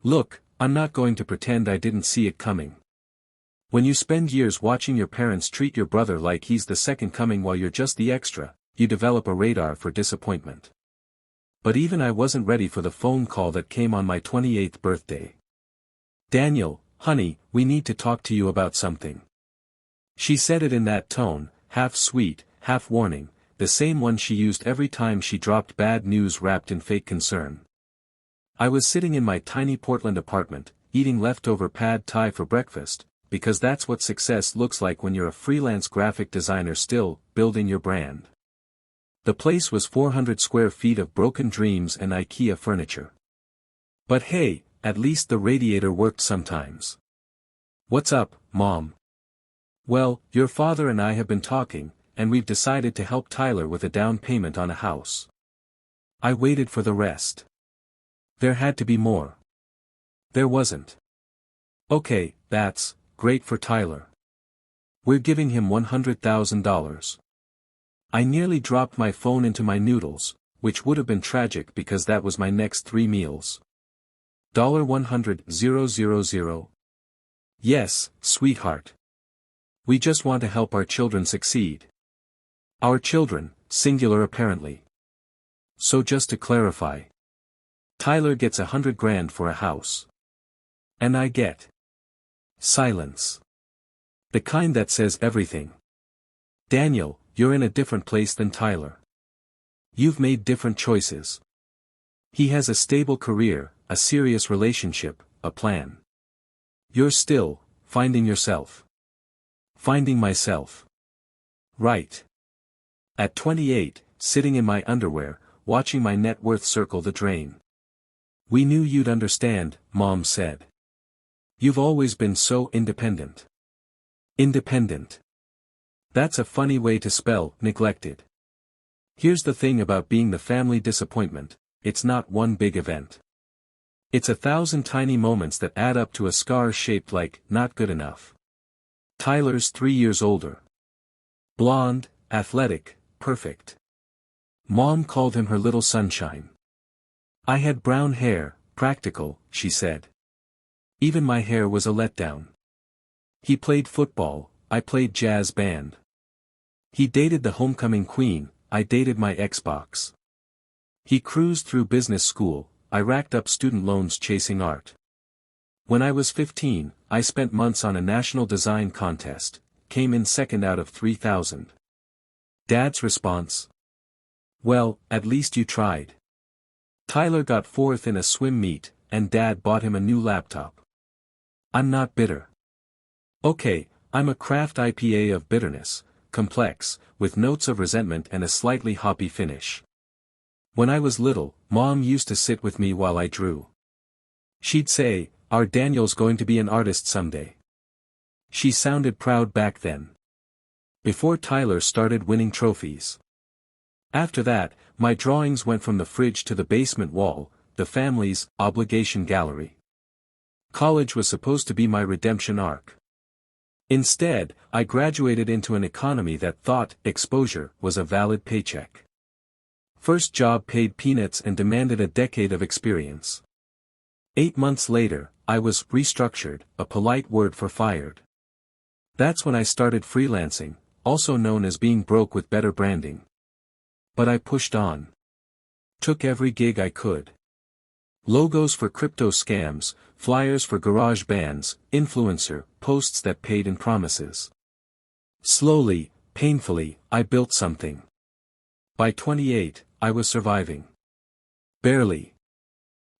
Look, I'm not going to pretend I didn't see it coming. When you spend years watching your parents treat your brother like he's the second coming while you're just the extra, you develop a radar for disappointment. But even I wasn't ready for the phone call that came on my 28th birthday. "Daniel, honey, we need to talk to you about something." She said it in that tone, half sweet, half warning, the same one she used every time she dropped bad news wrapped in fake concern. I was sitting in my tiny Portland apartment, eating leftover pad thai for breakfast, because that's what success looks like when you're a freelance graphic designer still building your brand. The place was 400 square feet of broken dreams and IKEA furniture. But hey, at least the radiator worked sometimes. "What's up, Mom?" "Well, your father and I have been talking, and we've decided to help Tyler with a down payment on a house." I waited for the rest. There had to be more. There wasn't. "Okay, that's great for Tyler. We're giving him $100,000. I nearly dropped my phone into my noodles, which would have been tragic because that was my next 3 meals. $100,000. "Yes, sweetheart. We just want to help our children succeed." Our children, singular apparently. So just to clarify. Tyler gets $100,000 for a house. And I get silence. The kind that says everything. "Daniel, you're in a different place than Tyler. You've made different choices. He has a stable career, a serious relationship, a plan. You're still finding yourself." "Finding myself." Right. At 28, sitting in my underwear, watching my net worth circle the drain. "We knew you'd understand," Mom said. "You've always been so independent." Independent. That's a funny way to spell neglected. Here's the thing about being the family disappointment, it's not one big event. It's 1,000 tiny moments that add up to a scar shaped like not good enough. Tyler's 3 years older. Blonde, athletic, perfect. Mom called him her little sunshine. I had brown hair, practical, she said. Even my hair was a letdown. He played football, I played jazz band. He dated the homecoming queen, I dated my Xbox. He cruised through business school, I racked up student loans chasing art. When I was 15, I spent months on a national design contest, came in second out of 3,000. Dad's response? Well, at least you tried. Tyler got fourth in a swim meet, and Dad bought him a new laptop. I'm not bitter. Okay, I'm a craft IPA of bitterness, complex, with notes of resentment and a slightly hoppy finish. When I was little, Mom used to sit with me while I drew. She'd say, "Our Daniel's going to be an artist someday." She sounded proud back then. Before Tyler started winning trophies. After that, my drawings went from the fridge to the basement wall, the family's obligation gallery. College was supposed to be my redemption arc. Instead, I graduated into an economy that thought exposure was a valid paycheck. First job paid peanuts and demanded a decade of experience. 8 months later, I was restructured, a polite word for fired. That's when I started freelancing, also known as being broke with better branding. But I pushed on. Took every gig I could. Logos for crypto scams, flyers for garage bands, influencer posts that paid in promises. Slowly, painfully, I built something. By 28, I was surviving. Barely.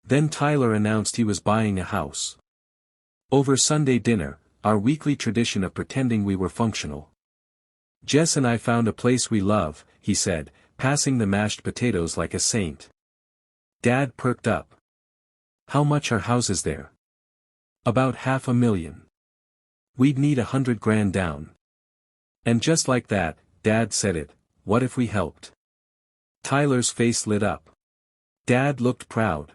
Then Tyler announced he was buying a house. Over Sunday dinner, our weekly tradition of pretending we were functional. Jess and I found a place we love, he said, passing the mashed potatoes like a saint. Dad perked up. How much are houses there? About $500,000. We'd need $100,000 down. And just like that, Dad said it, what if we helped? Tyler's face lit up. Dad looked proud.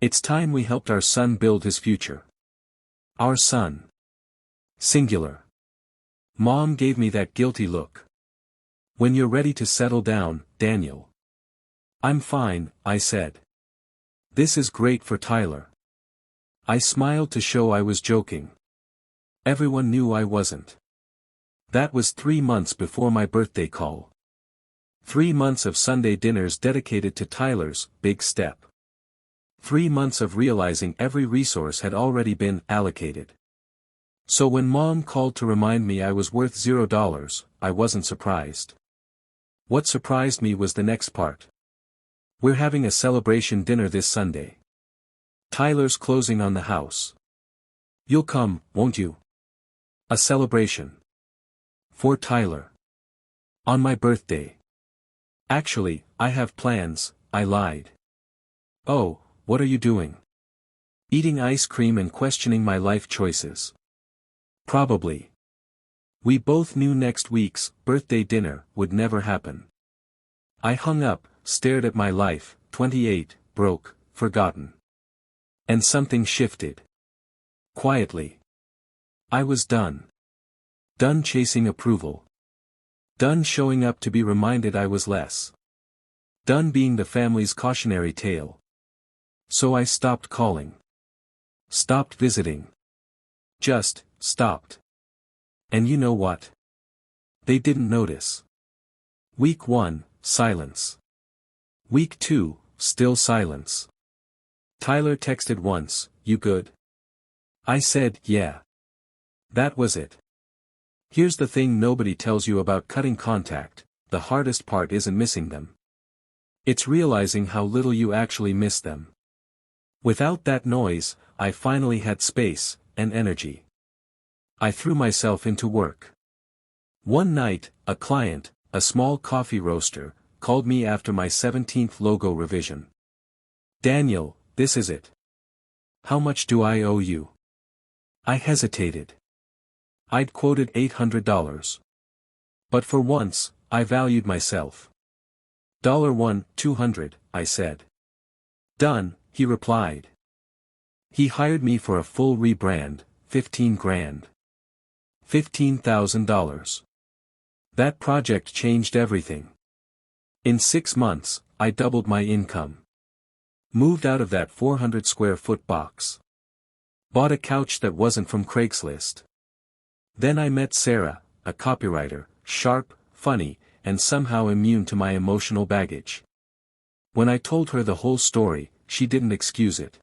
It's time we helped our son build his future. Our son. Singular. Mom gave me that guilty look. When you're ready to settle down, Daniel. I'm fine, I said. This is great for Tyler. I smiled to show I was joking. Everyone knew I wasn't. That was 3 months before my birthday call. 3 months of Sunday dinners dedicated to Tyler's big step. 3 months of realizing every resource had already been allocated. So when Mom called to remind me I was worth $0, I wasn't surprised. What surprised me was the next part. We're having a celebration dinner this Sunday. Tyler's closing on the house. You'll come, won't you? A celebration. For Tyler. On my birthday. Actually, I have plans, I lied. Oh, what are you doing? Eating ice cream and questioning my life choices. Probably. We both knew next week's birthday dinner would never happen. I hung up, stared at my life, 28, broke, forgotten. And something shifted. Quietly. I was done. Done chasing approval. Done showing up to be reminded I was less. Done being the family's cautionary tale. So I stopped calling. Stopped visiting. Just stopped. And you know what? They didn't notice. Week 1, silence. Week 2, still silence. Tyler texted once, "You good?" I said, "Yeah." That was it. Here's the thing nobody tells you about cutting contact: the hardest part isn't missing them. It's realizing how little you actually miss them. Without that noise, I finally had space and energy. I threw myself into work. One night, a client, a small coffee roaster, called me after my 17th logo revision. "Daniel, this is it. How much do I owe you?" I hesitated. I'd quoted $800. But for once, I valued myself. "$1, 200, I said. "Done," he replied. He hired me for a full rebrand, 15 grand. $15,000. That project changed everything. In 6 months, I doubled my income. Moved out of that 400 square foot box. Bought a couch that wasn't from Craigslist. Then I met Sarah, a copywriter, sharp, funny, and somehow immune to my emotional baggage. When I told her the whole story, she didn't excuse it.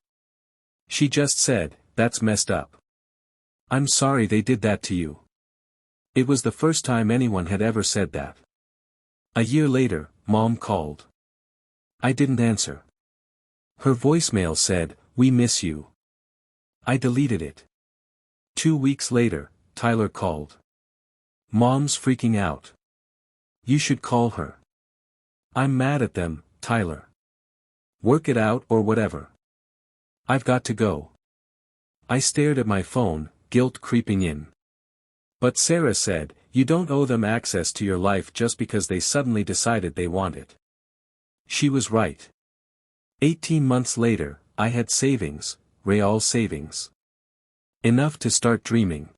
She just said, "That's messed up. I'm sorry they did that to you." It was the first time anyone had ever said that. A year later, Mom called. I didn't answer. Her voicemail said, "We miss you." I deleted it. 2 weeks later, Tyler called. "Mom's freaking out. You should call her." "I'm mad at them, Tyler. Work it out or whatever. I've got to go." I stared at my phone, guilt creeping in. But Sarah said, "You don't owe them access to your life just because they suddenly decided they want it." She was right. 18 months later, I had savings, real savings. Enough to start dreaming.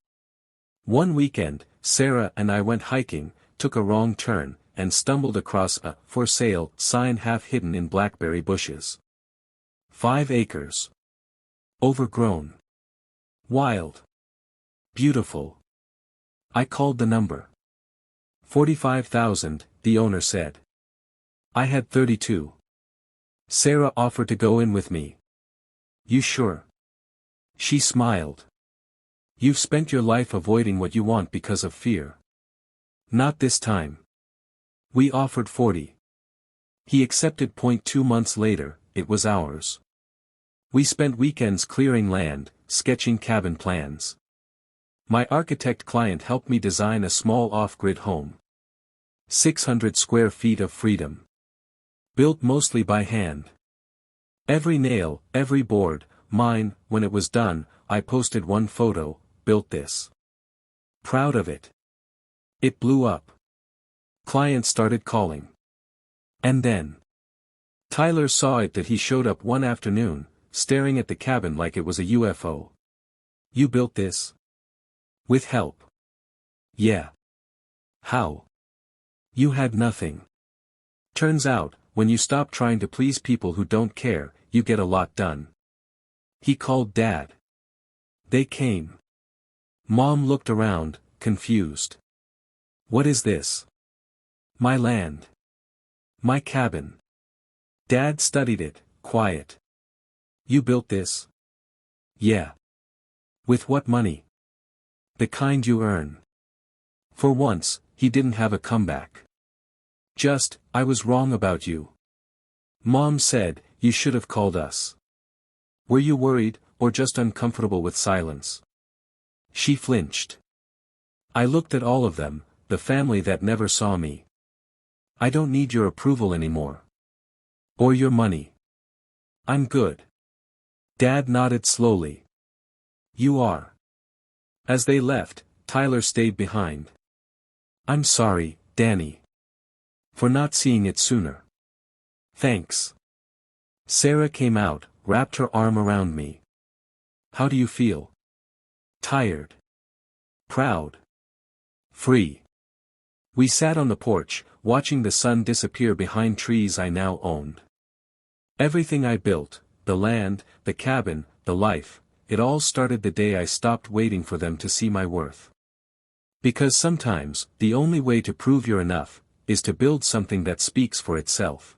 One weekend, Sarah and I went hiking, took a wrong turn, and stumbled across a "for sale" sign half hidden in blackberry bushes. 5 acres. Overgrown. Wild. Beautiful. I called the number. 45,000, the owner said. I had 32. Sarah offered to go in with me. "You sure?" She smiled. "You've spent your life avoiding what you want because of fear. Not this time." We offered 40. He accepted. 2 months later, it was ours. We spent weekends clearing land, sketching cabin plans. My architect client helped me design a small off-grid home. 600 square feet of freedom. Built mostly by hand. Every nail, every board, mine. When it was done, I posted one photo, "Built this." Proud of it. It blew up. Clients started calling. And then Tyler saw it. That he showed up one afternoon, staring at the cabin like it was a UFO. "You built this?" "With help." "Yeah." "How?" "You had nothing." Turns out, when you stop trying to please people who don't care, you get a lot done. He called Dad. They came. Mom looked around, confused. What is this? My land. My cabin. Dad studied it, quiet. You built this? Yeah. With what money? The kind you earn. For once, he didn't have a comeback. Just, I was wrong about you. Mom said, you should have called us. Were you worried, or just uncomfortable with silence? She flinched. I looked at all of them, the family that never saw me. I don't need your approval anymore. Or your money. I'm good. Dad nodded slowly. You are. As they left, Tyler stayed behind. I'm sorry, Danny. For not seeing it sooner. Thanks. Sarah came out, wrapped her arm around me. How do you feel? Tired. Proud. Free. We sat on the porch, watching the sun disappear behind trees I now owned. Everything I built, the land, the cabin, the life, it all started the day I stopped waiting for them to see my worth. Because sometimes, the only way to prove you're enough, is to build something that speaks for itself.